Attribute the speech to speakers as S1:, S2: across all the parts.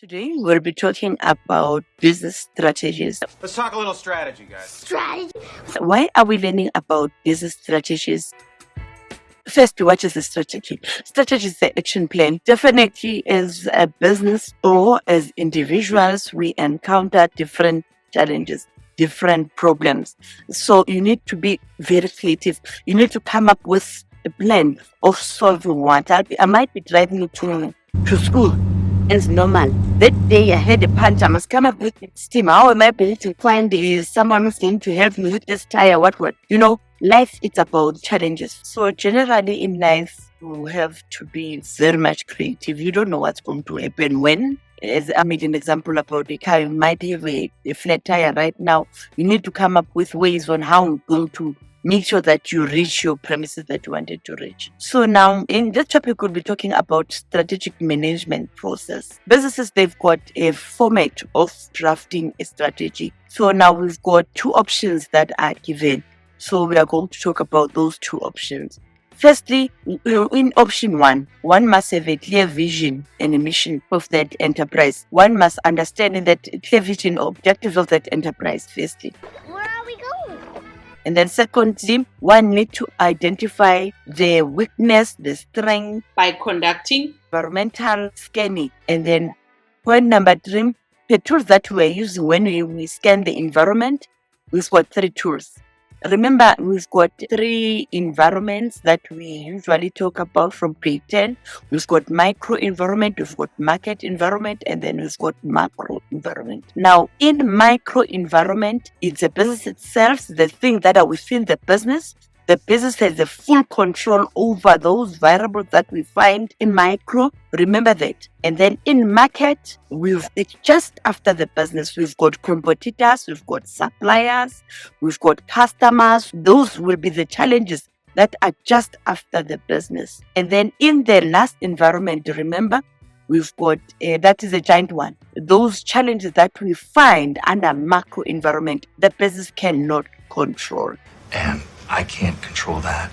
S1: Today, we'll be talking about business strategies.
S2: Let's talk a little strategy, guys.
S3: Strategy.
S1: Why are we learning about business strategies? First, what is a strategy? Strategy is the action plan. Definitely, as a business or as individuals, we encounter different challenges, different problems. So you need to be very creative. You need to come up with a plan of solving what. I might be driving you to school. As normal. That day I had a punch. I must come up with steam. How am I able to find someone who's going to help me with this tire? What? Life is about challenges. So generally in life, you have to be very much creative. You don't know what's going to happen when. As I made an example about the car, you might have a flat tire right now. You need to come up with ways on how you're going to make sure that you reach your premises that you wanted to reach. So now in this topic, we'll be talking about strategic management process. Businesses, they've got a format of drafting a strategy. So now we've got two options that are given. So we are going to talk about those two options. Firstly, in option one must have a clear vision and a mission of that enterprise. One must understand that clear vision or objectives of that enterprise, firstly.
S3: Where are we going?
S1: And then secondly, one need to identify the weakness, the strength
S4: by conducting
S1: environmental scanning. And then point number 3, the tools that we're using when we scan the environment, we've got 3 tools. Remember, we've got 3 environments that we usually talk about from pre-10. We've got micro environment, we've got market environment, and then we've got macro environment. Now, in micro environment, it's a business itself, the thing that are within the business. The business has the full control over those variables that we find in micro. Remember that. And then in market, it's just after the business. We've got competitors, we've got suppliers, we've got customers. Those will be the challenges that are just after the business. And then in the last environment, remember, we've got, that is a giant one. Those challenges that we find under macro environment, the business cannot control.
S2: And I can't control that.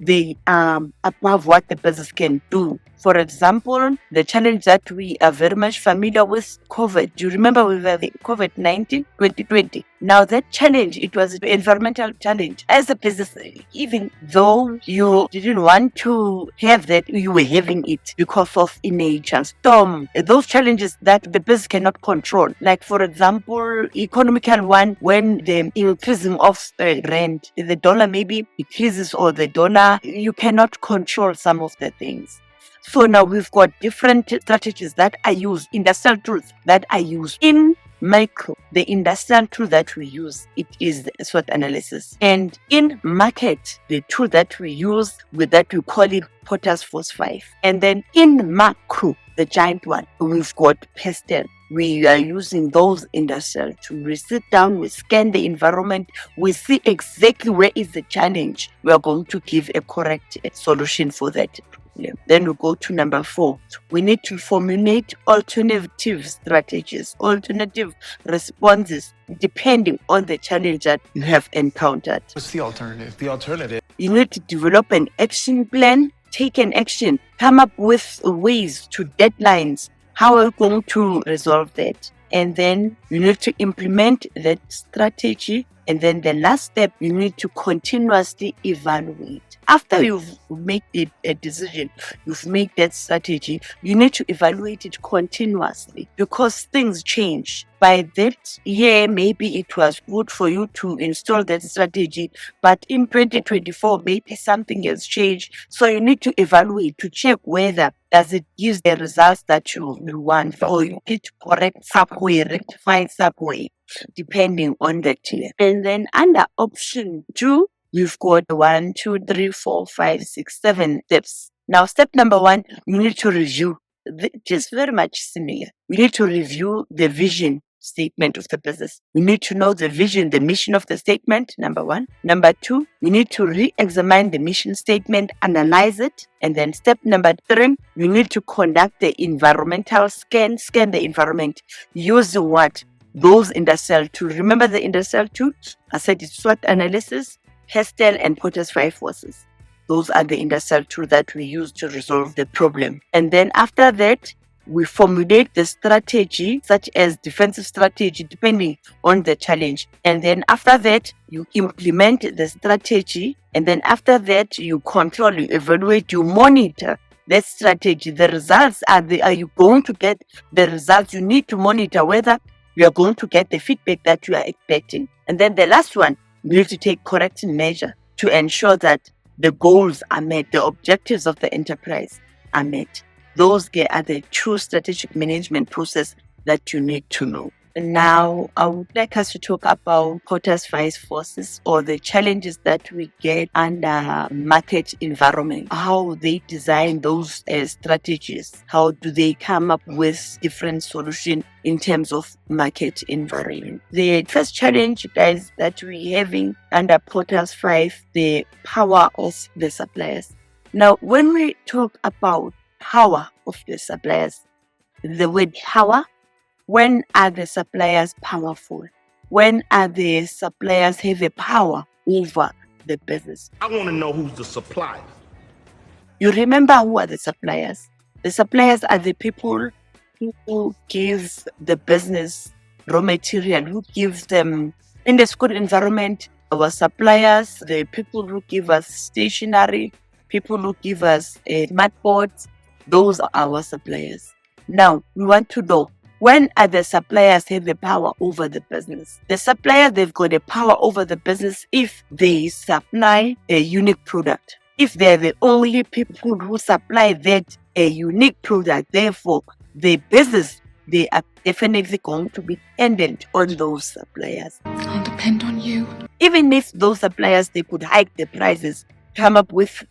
S1: They are above what the business can do. For example, the challenge that we are very much familiar with, COVID. Do you remember we were the COVID-19 2020? Now that challenge, it was an environmental challenge. As a business, even though you didn't want to have that, you were having it because of a nature storm. Those challenges that the business cannot control. Like for example, economical one, when the increasing of rent, the dollar maybe decreases or the dollar, you cannot control some of the things. So now we've got different strategies that are used, industrial tools that are used in micro. The industrial tool that we use, it is the SWOT analysis. And in market, the tool that we use, that we call it Potter's Force 5. And then in macro, the giant one, we've got Pestle. We are using those industrial tools. We sit down, we scan the environment, we see exactly where is the challenge. We are going to give a correct solution for that. Then we go to number 4. We need to formulate alternative strategies, alternative responses, depending on the challenge that you have encountered.
S2: What's the alternative? The alternative.
S1: You need to develop an action plan, take an action, come up with ways to deadlines. How are you going to resolve that? And then you need to implement that strategy. And then the last step, you need to continuously evaluate. After you've made a decision, you've made that strategy, you need to evaluate it continuously because things change. By that year, maybe it was good for you to install that strategy, but in 2024, maybe something has changed. So you need to evaluate to check whether does it give the results that you want, or you need to correct somewhere, rectify somewhere, depending on that year. And then under option 2, we've got 1, 2, 3, 4, 5, 6, 7 steps. Now, step number 1, you need to review. It is very much similar. We need to review the vision statement of the business. We need to know the vision, the mission of the statement, number 1. Number 2, we need to re-examine the mission statement, analyze it. And then step number 3, you need to conduct the environmental scan the environment using what? Those industrial tools. Remember the industrial tools? I said it's SWOT analysis, Pestle and Potter's 5 forces. Those are the industrial tools that we use to resolve the problem. And then after that, we formulate the strategy, such as defensive strategy, depending on the challenge. And then after that, you implement the strategy. And then after that, you control, you evaluate, you monitor that strategy. The results are you going to get the results? You need to monitor whether you are going to get the feedback that you are expecting. And then the last one, you need to take corrective measure to ensure that the goals are met, the objectives of the enterprise are met. Those are the true strategic management process that you need to know. Now, I would like us to talk about Porter's 5 forces, or the challenges that we get under market environment, how they design those strategies, how do they come up with different solutions in terms of market environment. The first challenge, guys, that we're having under Porter's 5, the power of the suppliers. Now, when we talk about power of the suppliers, the word power, when are the suppliers powerful? When are the suppliers have a power over the business?
S3: I want to know who's the supplier.
S1: You remember who are the suppliers? The suppliers are the people who give the business raw material, who give them, in the school environment, our suppliers, the people who give us stationery, people who give us matboards, those are our suppliers. Now, we want to know, when are the suppliers have the power over the business? The suppliers, they've got a power over the business if they supply a unique product. If they're the only people who supply that a unique product, therefore, the business, they are definitely going to be dependent on those suppliers.
S4: I'll depend on you.
S1: Even if those suppliers, they could hike the prices, come up with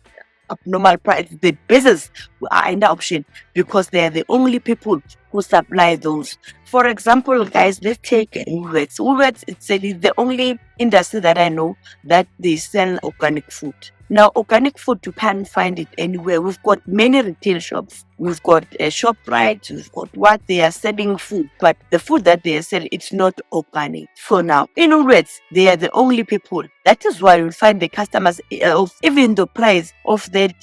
S1: abnormal price, the business are in the option because they are the only people who supply those. For example, guys, let's take Woolworths. Woolworths is the only industry that I know that they sell organic food. Now, organic food, you can't find it anywhere. We've got many retail shops. We've got a ShopRite. We've got what they are selling food. But the food that they are selling, it's not organic. So now, in Woolworths, they are the only people. That is why you'll find the customers, even the price of that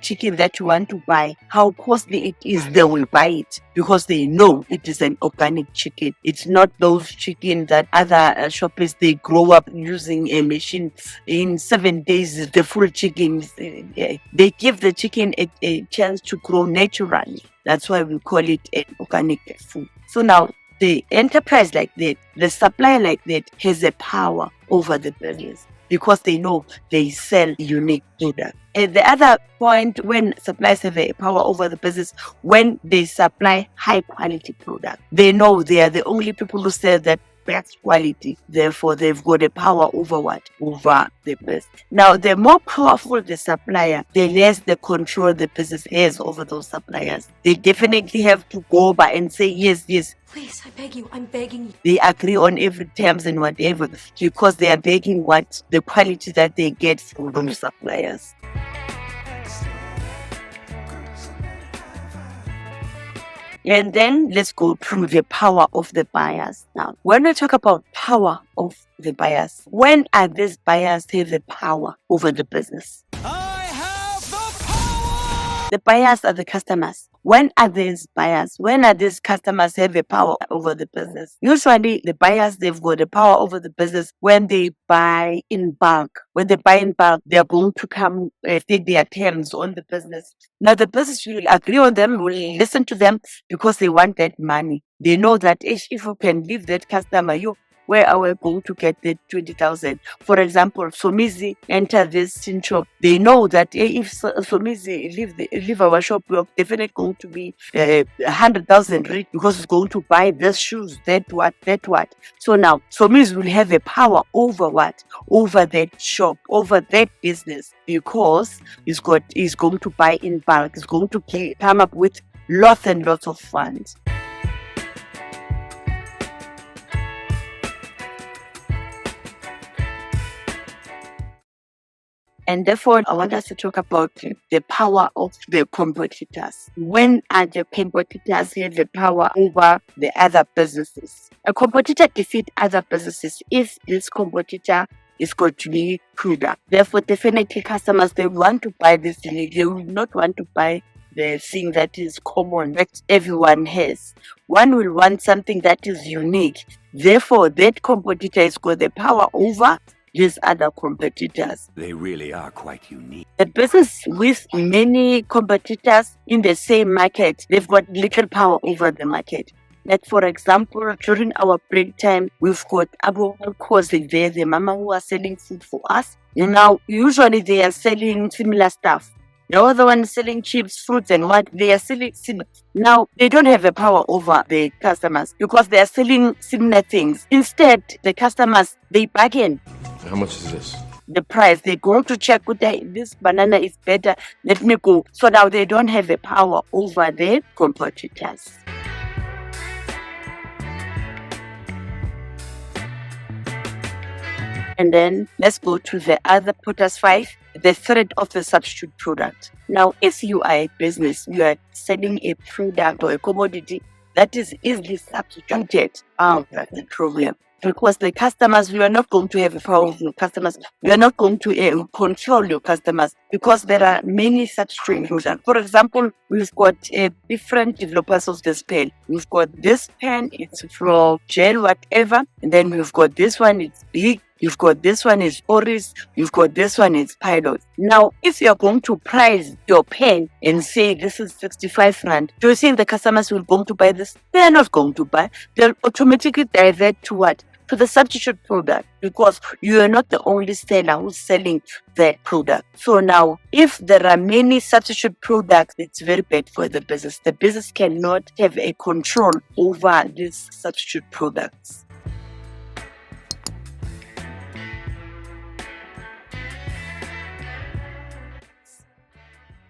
S1: chicken that you want to buy, how costly it is, they will buy it because they know it is an organic chicken. It's not those chicken that other shoppers, they grow up using a machine. In 7 days, the full chicken, they give the chicken a chance to grow naturally. That's why we call it an organic food. So now, the enterprise like that, the supplier like that has a power over the business because they know they sell unique product. And the other point, when suppliers have a power over the business, when they supply high quality product, they know they are the only people who sell that best quality. Therefore, they've got a power over what? Over the business. Now, the more powerful the supplier, the less the control the business has over those suppliers. They definitely have to go by and say, yes, yes.
S4: Please, I beg you, I'm begging you.
S1: They agree on every terms and whatever because they are begging what? The quality that they get from those suppliers. And then let's go through the power of the buyers. Now, when we talk about power of the buyers, when are these buyers have the power over the business?
S3: I have the power!
S1: The buyers are the customers. When are these buyers? When are these customers have a power over the business? Usually, the buyers, they've got the power over the business when they buy in bulk. When they buy in bulk, they are going to come take their terms on the business. Now, the business will agree on them, will listen to them because they want that money. They know that if you can leave that customer, where are we going to get the 20,000? For example, Somizi enter this tin shop. They know that if Somizi leave our shop, we're definitely going to be 100,000 rich because it's going to buy this shoes, that what. So now, Somizi will have a power over what? Over that shop, over that business, because he's going to buy in bulk. He's going to come up with lots and lots of funds. And therefore, I want us to talk about the power of the competitors. When are the competitors have the power over the other businesses? A competitor defeats other businesses if this competitor is going to be product. Therefore, definitely customers, they want to buy this. They will not want to buy the thing that is common that everyone has. One will want something that is unique. Therefore, that competitor has got the power over these other competitors.
S5: They really are quite unique.
S1: The business with many competitors in the same market, they've got little power over the market. Like, for example, during our break time, we've got Abu Kosi there, the mama who are selling food for us. Now, usually they are selling similar stuff. The other one selling chips, fruits, and what they are selling similar. Now, they don't have a power over the customers because they are selling similar things. Instead, the customers, they bargain
S3: How much is this?
S1: the price. They go to check with this banana is better. Let me go. So now they don't have a power over their competitors. And then let's go to the other Potters 5, the threat of the substitute product. Now, if you are a business, you are selling a product or a commodity that is easily substituted, that's the problem. Because the customers, you are not going to have a power of your customers. You are not going to control your customers because there are many substitute products. For example, we've got different developers of this pen. We've got this pen, it's from gel, whatever. And then we've got this one, it's big. You've got this one is Oris. You've got this one is Pilot. Now, if you're going to price your pen and say this is 65 rand, do you think the customers will go to buy this? They are not going to buy. They'll automatically divert to what? To the substitute product, because you are not the only seller who's selling that product. So now, if there are many substitute products, it's very bad for the business. The business cannot have a control over these substitute products.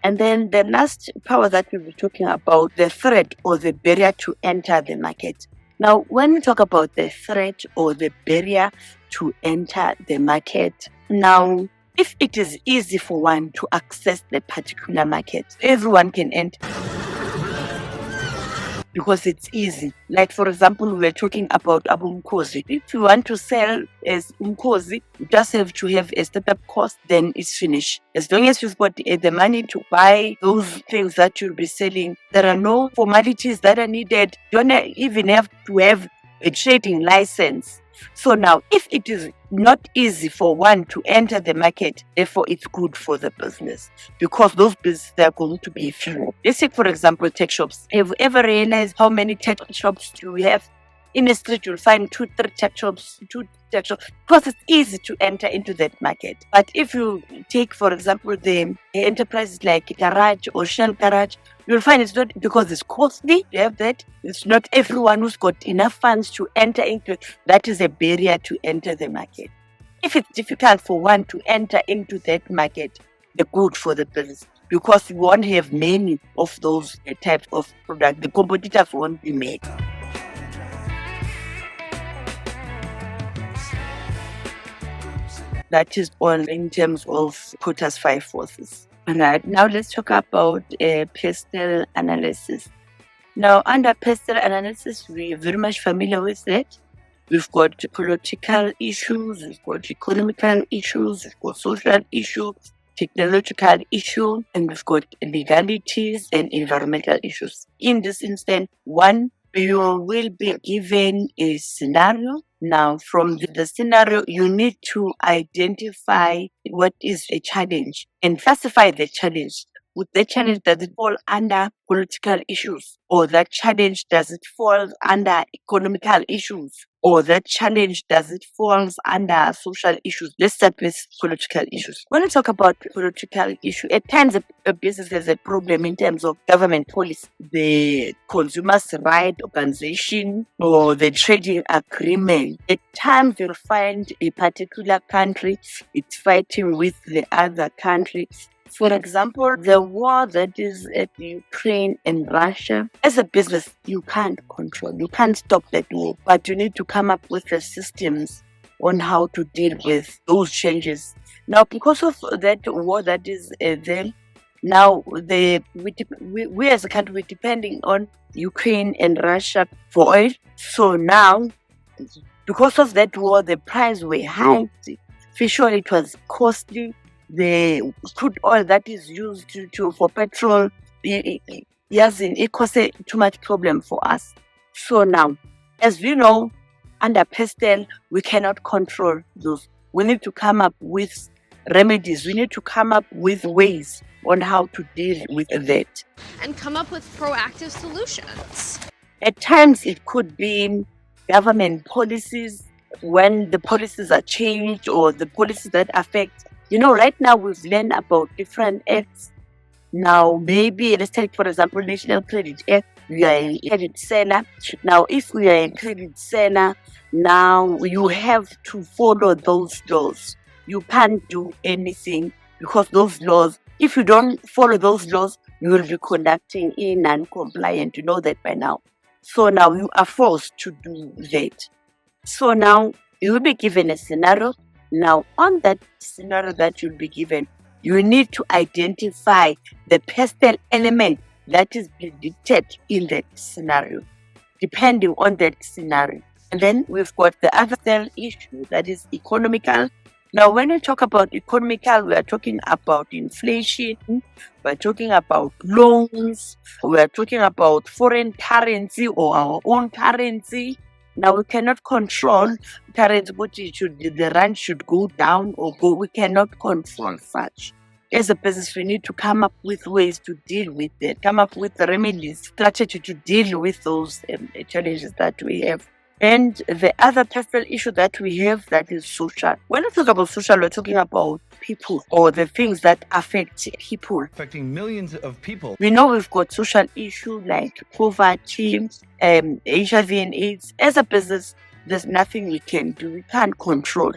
S1: And then the last power that we'll be talking about, the threat or the barrier to enter the market. Now, when we talk about the threat or the barrier to enter the market, now, if it is easy for one to access the particular market, everyone can enter because it's easy. Like, for example, we're talking about Abu Mkosi. If you want to sell as Mkosi, you just have to have a startup cost, then it's finished. As long as you've got the money to buy those things that you'll be selling, there are no formalities that are needed. You don't even have to have a trading license. So now, if it is not easy for one to enter the market, therefore it's good for the business because those businesses are going to be few. Let's take, for example, tech shops. Have you ever realized how many tech shops do we have? In a street, you'll find 2-3 tech shops, because it's easy to enter into that market. But if you take, for example, the enterprises like Garage or Shell Garage, you'll find it's not because it's costly to have that. It's not everyone who's got enough funds to enter into it. That is a barrier to enter the market. If it's difficult for one to enter into that market, the good for the business, because you won't have many of those types of products. The competitors won't be made. That is all in terms of Potters 5 forces. Alright, now let's talk about Pestle Analysis. Now, under Pestle Analysis, we're very much familiar with that. We've got political issues, we've got economical issues, we've got social issues, technological issues, and we've got legalities and environmental issues. In this instance, one, you will be given a scenario. Now, from the scenario, you need to identify what is a challenge and classify the challenge. With the challenge, does it fall under political issues? Or that challenge, does it fall under economical issues? Or that challenge, does it fall under social issues? Let's start with political issues. When we talk about political issue, at times a business has a problem in terms of government policy. The consumers' right organization or the trading agreement. At times you'll find a particular country, it's fighting with the other country. For example, the war that is at Ukraine and Russia, as a business, you can't control, you can't stop that war, but you need to come up with the systems on how to deal with those changes. Now, because of that war that is there, now we as a country, we're depending on Ukraine and Russia for oil. So now, because of that war, the price were high. For sure, it was costly. The crude oil that is used for petrol yes, it causes too much problem for us. So now, as we know, under Pestle, we cannot control those. We need to come up with remedies. We need to come up with ways on how to deal with that.
S6: And come up with proactive solutions.
S1: At times, it could be government policies, when the policies are changed or the policies that affect. Right now we've learned about different acts. Now, maybe let's take, for example, National Credit Act. We are a credit seller. Now, if we are a credit seller, now you have to follow those laws. You can't do anything because those laws, if you don't follow those laws, you will be conducting a non-compliant. You know that by now. So now you are forced to do that. So now you will be given a scenario. Now, on that scenario that you'll be given, you need to identify the Pestle element that is predicted in that scenario, depending on that scenario. And then we've got the other issue that is economical. Now, when we talk about economical, we are talking about inflation, we're talking about loans, we're talking about foreign currency or our own currency. Now, we cannot control currency, but the rand should go down or go. We cannot control such. As a business, we need to come up with ways to deal with it, come up with remedies, strategy to deal with those challenges that we have. And the other Pestle issue that we have, that is social. When we talk about social, we're talking about people or the things that affect people.
S2: Affecting millions of people.
S1: We know we've got social issues like poverty, HIV and AIDS. As a business, there's nothing we can do. We can't control.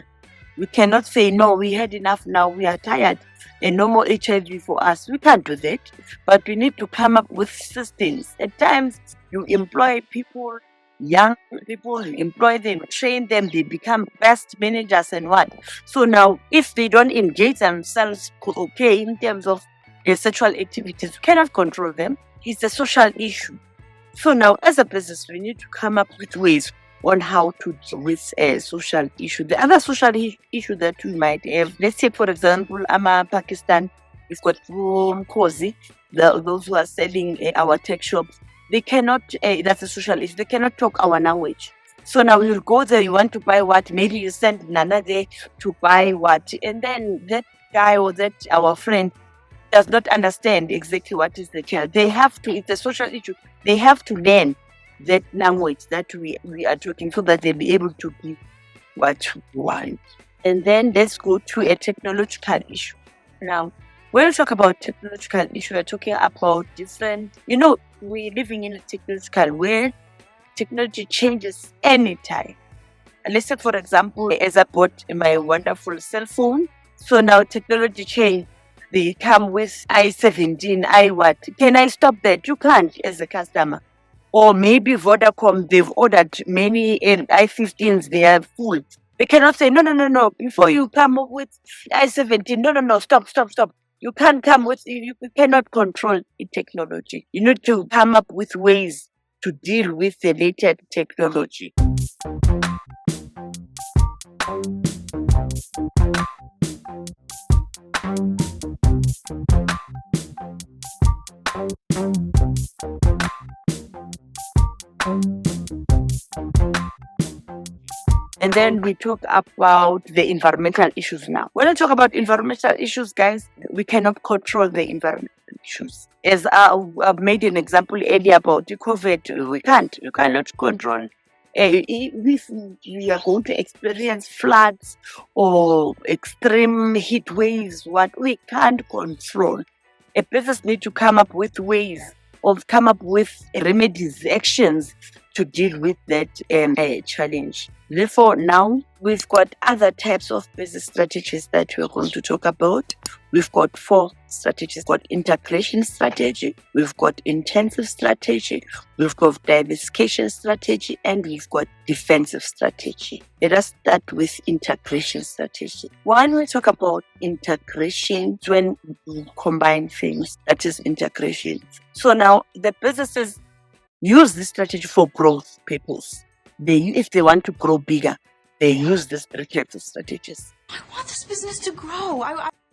S1: We cannot say, no, we had enough now, we are tired, and no more HIV for us. We can't do that. But we need to come up with systems. At times, you employ people, young people, you employ them, train them, they become best managers and what. So now, if they don't engage themselves in terms of their sexual activities, we cannot control them. It's a social issue. So now, as a business, we need to come up with ways on how to deal with a social issue. The other social issue that we might have, let's say, for example, Pakistan, we've got Kozi, those who are selling our tech shops. They cannot, that's a social issue, they cannot talk our language. So now you'll go there, you want to buy what, maybe you send Nana there to buy what, and then that guy or that our friend does not understand exactly what is the child. They have to, it's a social issue, they have to learn that language that we are talking so that they'll be able to give what we want. And then let's go to a technological issue. Now, when we talk about technological issue, we're talking about different, we're living in a technological world. Technology changes anytime. Let's say, for example, as I bought my wonderful cell phone, so now technology change. They come with i17, what? Can I stop that? You can't as a customer. Or maybe Vodacom, they've ordered many i15s, they are full. They cannot say, no, before you come up with i17, no, stop. You can't come with, you cannot control the technology. You need to come up with ways to deal with the latest technology. And then we talk about the environmental issues now. When I talk about environmental issues, guys, we cannot control the environmental issues. As I've made an example earlier about the COVID, we cannot control. If we are going to experience floods or extreme heat waves, what we can't control. A business needs to come up with ways of come up with remedies, actions to deal with that challenge. Therefore, now we've got other types of business strategies that we're going to talk about. We've got 4 strategies. We've got integration strategy, we've got intensive strategy, we've got diversification strategy, and we've got defensive strategy. Let us start with integration strategy. When we talk about integration, when we combine things, that is integration. So now the businesses use this strategy for growth purpose. If they want to grow bigger, they use this types of strategies.
S4: I want this business to grow.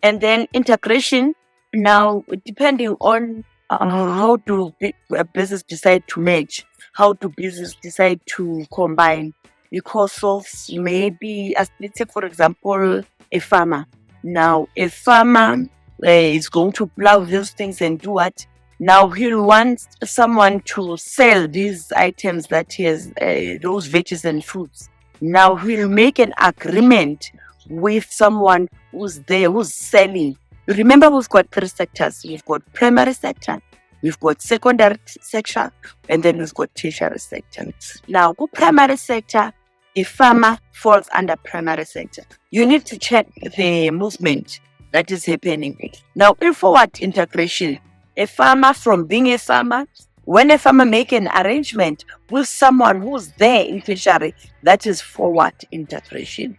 S1: And then integration, now depending on how do a business decide to merge? How do business decide to combine? Because of maybe, as let's say, for example, a farmer. Now, a farmer is going to plow these things and do what? Now he'll want someone to sell these items that he has, those veggies and fruits. Now he'll make an agreement with someone who's there, who's selling. Remember, we've got three sectors. We've got primary sector, we've got secondary sector, and then we've got tertiary sector. Now, the primary sector, a farmer falls under primary sector. You need to check the movement that is happening. Now, in forward integration, a farmer from being a farmer, when a farmer make an arrangement with someone who's there in tertiary, that is forward integration.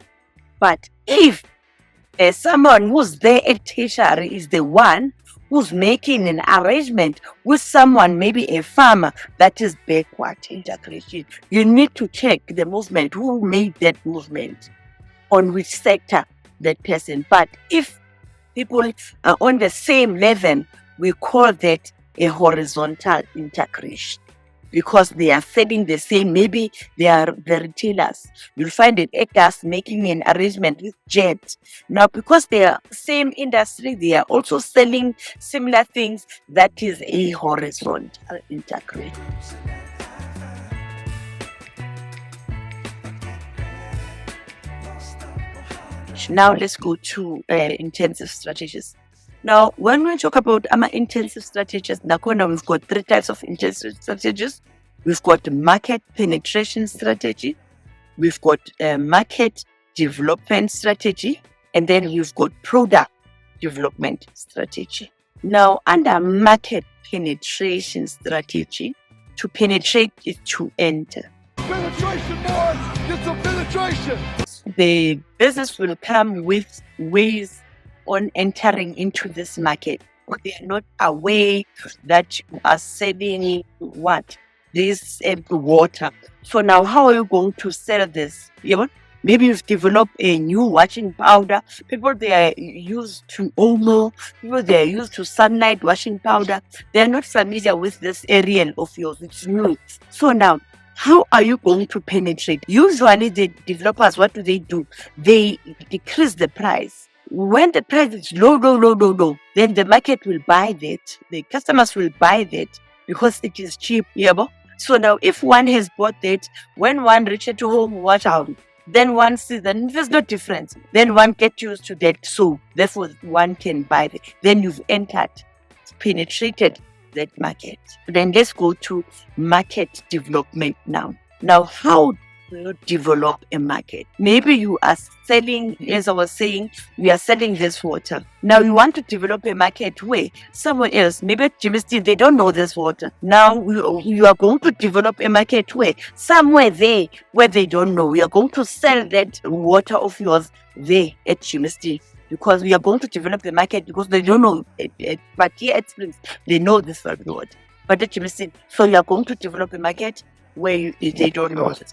S1: But if someone who's there at tertiary is the one who's making an arrangement with someone, maybe a farmer, that is backward integration. You need to check the movement, who made that movement, on which sector that person. But if people are on the same level, we call that a horizontal integration, because they are selling the same. Maybe they are the retailers. You'll find an Egas making an arrangement with Jet. Now, because they are same industry, they are also selling similar things. That is a horizontal integration. Now, let's go to intensive strategies. Now, when we talk about intensive strategies, we've got three types of intensive strategies. We've got market penetration strategy, we've got market development strategy, and then we've got product development strategy. Now, under market penetration strategy, to penetrate is to enter.
S3: Penetration, boys! Get some penetration!
S1: The business will come with ways on entering into this market. They are not aware that you are selling what? This water. So now, how are you going to sell this? Maybe you've developed a new washing powder. People, they are used to Omo. People, they are used to sunlight washing powder. They are not familiar with this area of yours. It's new. So now, how are you going to penetrate? Usually, the developers, what do? They decrease the price. When the price is low, then the market will buy that. The customers will buy that because it is cheap. So now, if one has bought that, when one reaches to home, watch out. Then one sees that there's no difference. Then one gets used to that. So therefore, one can buy that. Then you've entered, penetrated that market. Then let's go to market development now. Now, how do you develop a market? Maybe you are selling, as I was saying, we are selling this water. Now you want to develop a market where someone else, maybe Jimmy Steve, they don't know this water. Now you are going to develop a market where somewhere there where they don't know. We are going to sell that water of yours there at Jimmy Steve. Because we are going to develop the market because they don't know it. But here at Springs, they know this water. But at Jimmy Steve, so you are going to develop a market where they don't know this.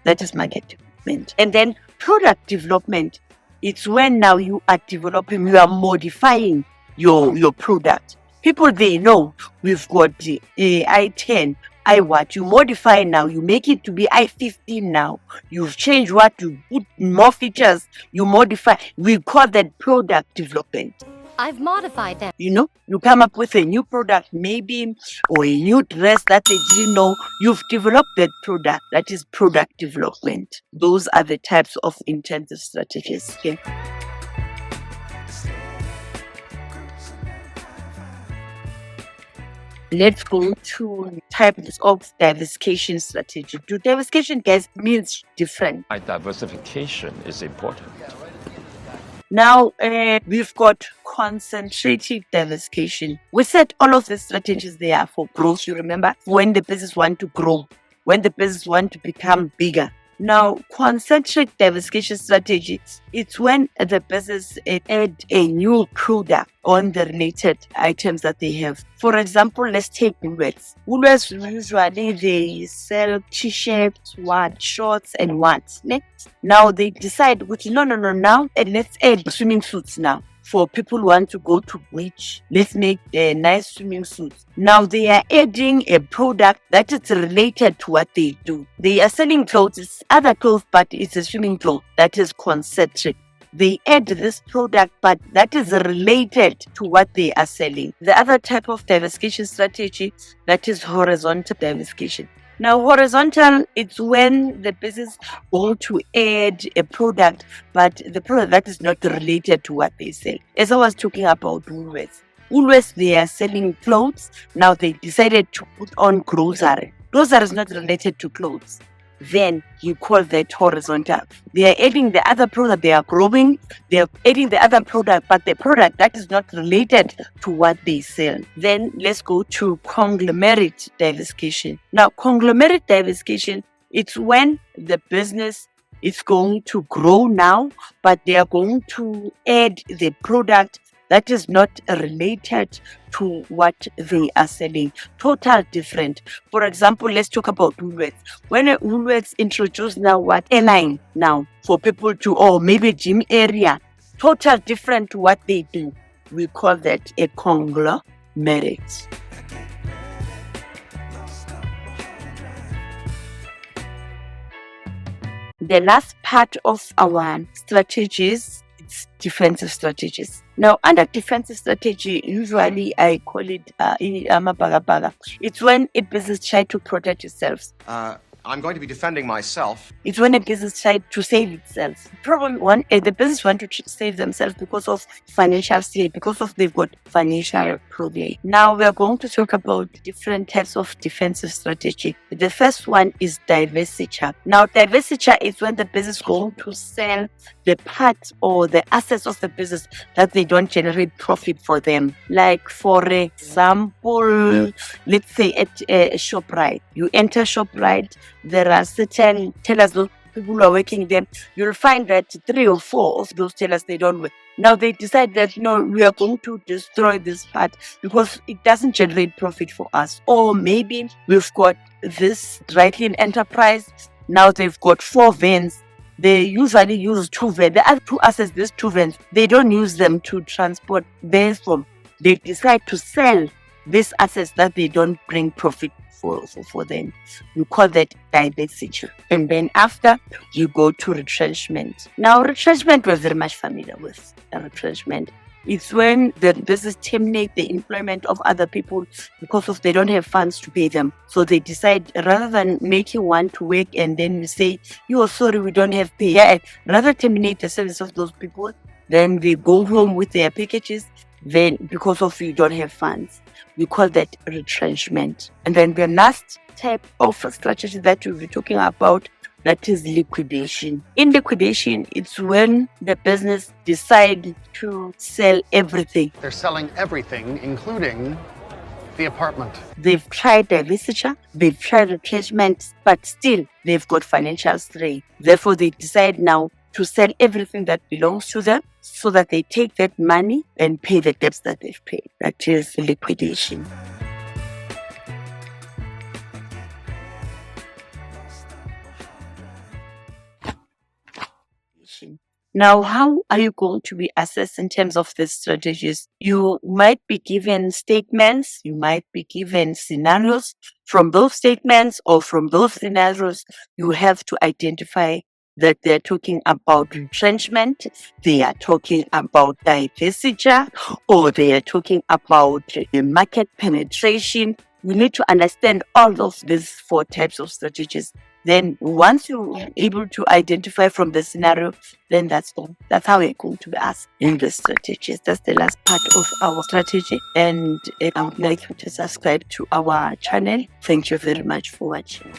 S1: That is market development. And then product development, it's when now you are developing, you are modifying your product. People, they know we've got the I10, I what. You modify now, you make it to be I15 now. You've changed what, you put more features, you modify. We call that product development.
S7: I've modified them.
S1: You come up with a new product, maybe, or a new dress that they didn't know. You've developed that product. That is product development. Those are the types of intensive strategies. Okay. Let's go to types of diversification strategy. To diversification, guys, means different.
S8: Diversification is important.
S1: Now, we've got concentric diversification. We said all of the strategies they are for growth. You remember when the business want to grow, when the business want to become bigger. Now, concentric diversification strategy, it's when the business add a new product on the related items that they have. For example, let's take Woolworths. Woolworths usually they sell t-shirts, shorts, and what next. Now they decide, no, now and let's add swimming suits now. for people who want to go to beach. Let's make nice swimming suits. Now they are adding a product that is related to what they do. They are selling clothes, it's other clothes, but it's a swimming clothes that is Concentric. They add this product, but that is related to what they are selling. The other type of diversification strategy, that is horizontal diversification. Now, horizontal, it's when the business want to add a product, but the product that is not related to what they sell. As I was talking about Woolworths. Woolworths, they are selling clothes. Now they decided to put on grocery. Grocery is not related to clothes. Then you call that horizontal. They are adding the other product, they are growing, they are adding the other product, but the product that is not related to what they sell. Then let's go to conglomerate diversification. Now, conglomerate diversification, it's when the business is going to grow now, but they are going to add the product that is not related to what they are selling. Total different. For example, let's talk about Woolworths. When a Woolworths introduce now what airline now for people to, or maybe gym area, total different to what they do. We call that a conglomerate. The last part of our strategies, it's defensive strategies. Now, under defensive strategy, usually I call it it's when a business tries to protect itself.
S9: I'm going to be defending myself.
S1: It's when a business tries to save itself. Problem one, the business want to save themselves because of financial state, because of they've got financial problem. Now we are going to talk about different types of defensive strategy. The first one is divestiture. Now, divestiture is when the business going to sell the parts or the assets of the business that they don't generate profit for them. Like for example, let's say at a ShopRite, you enter ShopRite. There are certain tellers, those people who are working there. You'll find that 3 or 4 of those tellers, they don't work. Now they decide that, no, we are going to destroy this part because it doesn't generate profit for us. Or maybe we've got this Dryclean enterprise. Now they've got 4 vans. They usually use 2 vans. The other 2 assets, these 2 vans, they don't use them to transport vans from. They decide to sell these assets that they don't bring profit for them. You call that divestiture. And then after, you go to retrenchment. Now, retrenchment we're very much familiar with. Retrenchment. It's when the business terminate the employment of other people because of they don't have funds to pay them. So they decide rather than make you want to work and then you say, you're sorry, we don't have pay. Yeah, rather terminate the service of those people, then they go home with their packages. Then because of you don't have funds, we call that retrenchment. And then the last type of strategy that we'll be talking about, that is liquidation. In liquidation, it's when the business decides to sell everything.
S10: They're selling everything, including the apartment.
S1: They've tried divestiture, they've tried retrenchment, but still they've got financial strain. Therefore, they decide now to sell everything that belongs to them so that they take that money and pay the debts that they've paid. That is liquidation. Now, how are you going to be assessed in terms of these strategies? You might be given statements, you might be given scenarios. From those statements or from those scenarios, you have to identify that they're talking about retrenchment, they are talking about divestiture, or they are talking about market penetration. You need to understand all of these 4 types of strategies. Then once you're able to identify from the scenario, then that's all. That's how we're going to be asked in the strategies. That's the last part of our strategy. And I would like you to subscribe to our channel. Thank you very much for watching.